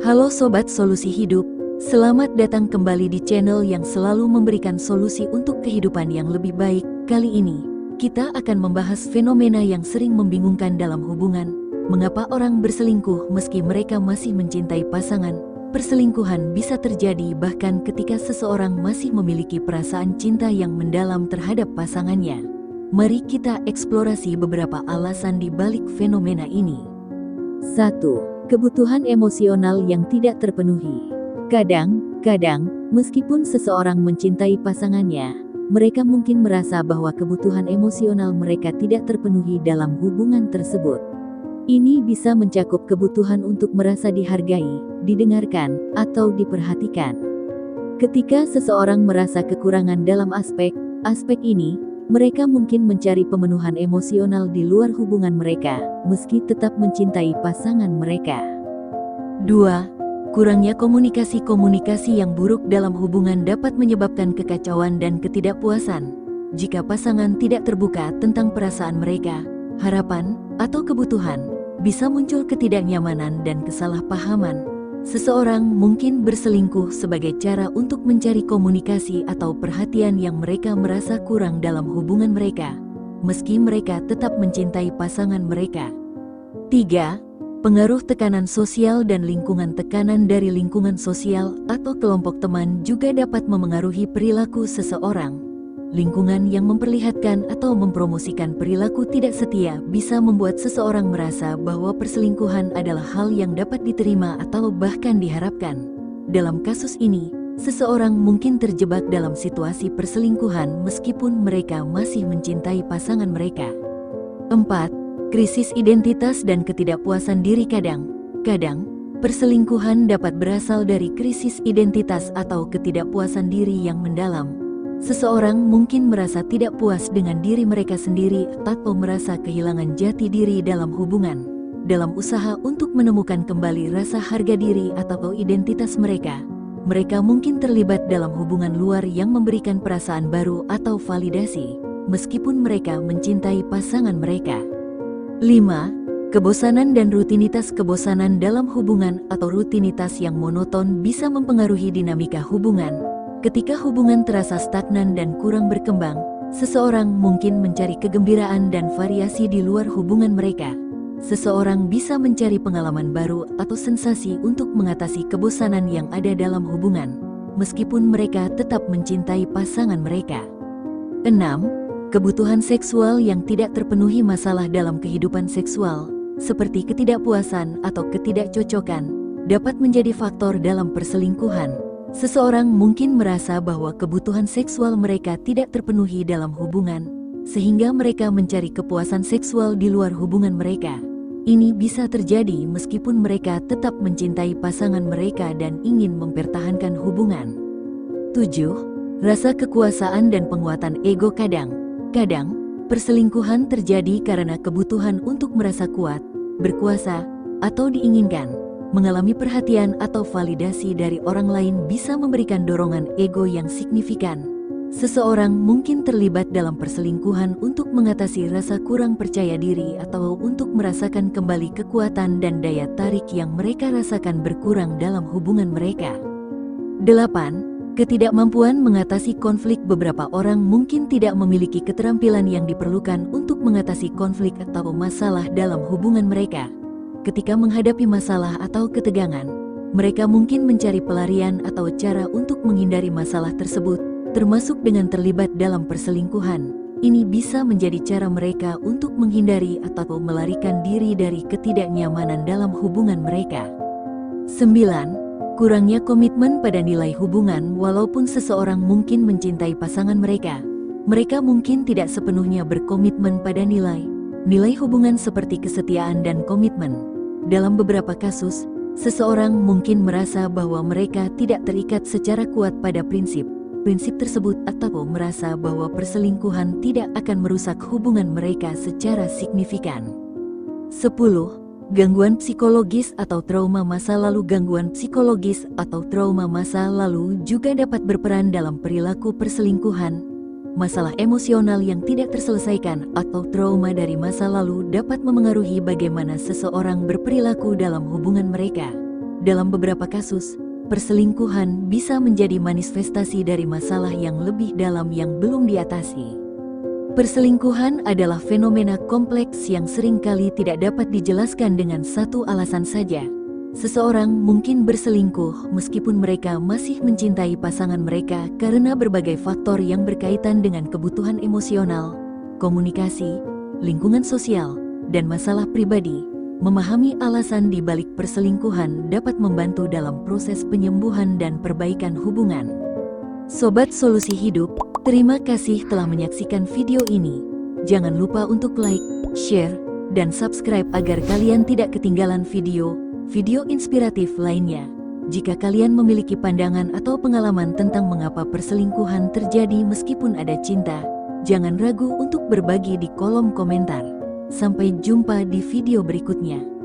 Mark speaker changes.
Speaker 1: Halo Sobat Solusi Hidup, selamat datang kembali di channel yang selalu memberikan solusi untuk kehidupan yang lebih baik. Kali ini, kita akan membahas fenomena yang sering membingungkan dalam hubungan. Mengapa orang berselingkuh meski mereka masih mencintai pasangan? Perselingkuhan bisa terjadi bahkan ketika seseorang masih memiliki perasaan cinta yang mendalam terhadap pasangannya. Mari kita eksplorasi beberapa alasan di balik fenomena ini. 1. Kebutuhan emosional yang tidak terpenuhi. Kadang-kadang, meskipun seseorang mencintai pasangannya, mereka mungkin merasa bahwa kebutuhan emosional mereka tidak terpenuhi dalam hubungan tersebut. Ini bisa mencakup kebutuhan untuk merasa dihargai, didengarkan, atau diperhatikan. Ketika seseorang merasa kekurangan dalam aspek ini, mereka mungkin mencari pemenuhan emosional di luar hubungan mereka, meski tetap mencintai pasangan mereka. 2. Kurangnya komunikasi. Komunikasi yang buruk dalam hubungan dapat menyebabkan kekacauan dan ketidakpuasan. Jika pasangan tidak terbuka tentang perasaan mereka, harapan, atau kebutuhan, bisa muncul ketidaknyamanan dan kesalahpahaman. Seseorang mungkin berselingkuh sebagai cara untuk mencari komunikasi atau perhatian yang mereka merasa kurang dalam hubungan mereka, meski mereka tetap mencintai pasangan mereka. 3. Pengaruh tekanan sosial dan lingkungan. Tekanan dari lingkungan sosial atau kelompok teman juga dapat memengaruhi perilaku seseorang. Lingkungan yang memperlihatkan atau mempromosikan perilaku tidak setia bisa membuat seseorang merasa bahwa perselingkuhan adalah hal yang dapat diterima atau bahkan diharapkan. Dalam kasus ini, seseorang mungkin terjebak dalam situasi perselingkuhan meskipun mereka masih mencintai pasangan mereka. 4. Krisis identitas dan ketidakpuasan diri. Kadang-kadang, perselingkuhan dapat berasal dari krisis identitas atau ketidakpuasan diri yang mendalam. Seseorang mungkin merasa tidak puas dengan diri mereka sendiri atau merasa kehilangan jati diri dalam hubungan. Dalam usaha untuk menemukan kembali rasa harga diri atau identitas mereka, mereka mungkin terlibat dalam hubungan luar yang memberikan perasaan baru atau validasi, meskipun mereka mencintai pasangan mereka. 5. Kebosanan dan rutinitas. Kebosanan dalam hubungan atau rutinitas yang monoton bisa mempengaruhi dinamika hubungan. Ketika hubungan terasa stagnan dan kurang berkembang, seseorang mungkin mencari kegembiraan dan variasi di luar hubungan mereka. Seseorang bisa mencari pengalaman baru atau sensasi untuk mengatasi kebosanan yang ada dalam hubungan, meskipun mereka tetap mencintai pasangan mereka. 6. Kebutuhan seksual yang tidak terpenuhi. Masalah dalam kehidupan seksual, seperti ketidakpuasan atau ketidakcocokan, dapat menjadi faktor dalam perselingkuhan. Seseorang mungkin merasa bahwa kebutuhan seksual mereka tidak terpenuhi dalam hubungan, sehingga mereka mencari kepuasan seksual di luar hubungan mereka. Ini bisa terjadi meskipun mereka tetap mencintai pasangan mereka dan ingin mempertahankan hubungan. 7. Rasa kekuasaan dan penguatan ego. Kadang, perselingkuhan terjadi karena kebutuhan untuk merasa kuat, berkuasa, atau diinginkan. Mengalami perhatian atau validasi dari orang lain bisa memberikan dorongan ego yang signifikan. Seseorang mungkin terlibat dalam perselingkuhan untuk mengatasi rasa kurang percaya diri atau untuk merasakan kembali kekuatan dan daya tarik yang mereka rasakan berkurang dalam hubungan mereka. 8. Ketidakmampuan mengatasi konflik. Beberapa orang mungkin tidak memiliki keterampilan yang diperlukan untuk mengatasi konflik atau masalah dalam hubungan mereka. Ketika menghadapi masalah atau ketegangan, mereka mungkin mencari pelarian atau cara untuk menghindari masalah tersebut, termasuk dengan terlibat dalam perselingkuhan. Ini bisa menjadi cara mereka untuk menghindari atau melarikan diri dari ketidaknyamanan dalam hubungan mereka. 9. Kurangnya komitmen pada nilai hubungan. Walaupun seseorang mungkin mencintai pasangan mereka, mereka mungkin tidak sepenuhnya berkomitmen pada nilai hubungan seperti kesetiaan dan komitmen. Dalam beberapa kasus, seseorang mungkin merasa bahwa mereka tidak terikat secara kuat pada prinsip tersebut atau merasa bahwa perselingkuhan tidak akan merusak hubungan mereka secara signifikan. 10. Gangguan psikologis atau trauma masa lalu. Gangguan psikologis atau trauma masa lalu juga dapat berperan dalam perilaku perselingkuhan. Masalah emosional yang tidak terselesaikan atau trauma dari masa lalu dapat memengaruhi bagaimana seseorang berperilaku dalam hubungan mereka. dalam beberapa kasus, perselingkuhan bisa menjadi manifestasi dari masalah yang lebih dalam yang belum diatasi. Perselingkuhan adalah fenomena kompleks yang seringkali tidak dapat dijelaskan dengan satu alasan saja. Seseorang mungkin berselingkuh meskipun mereka masih mencintai pasangan mereka karena berbagai faktor yang berkaitan dengan kebutuhan emosional, komunikasi, lingkungan sosial, dan masalah pribadi. Memahami alasan di balik perselingkuhan dapat membantu dalam proses penyembuhan dan perbaikan hubungan. Sobat Solusi Hidup, terima kasih telah menyaksikan video ini. Jangan lupa untuk like, share, dan subscribe agar kalian tidak ketinggalan video inspiratif lainnya. Jika kalian memiliki pandangan atau pengalaman tentang mengapa perselingkuhan terjadi meskipun ada cinta, jangan ragu untuk berbagi di kolom komentar. Sampai jumpa di video berikutnya.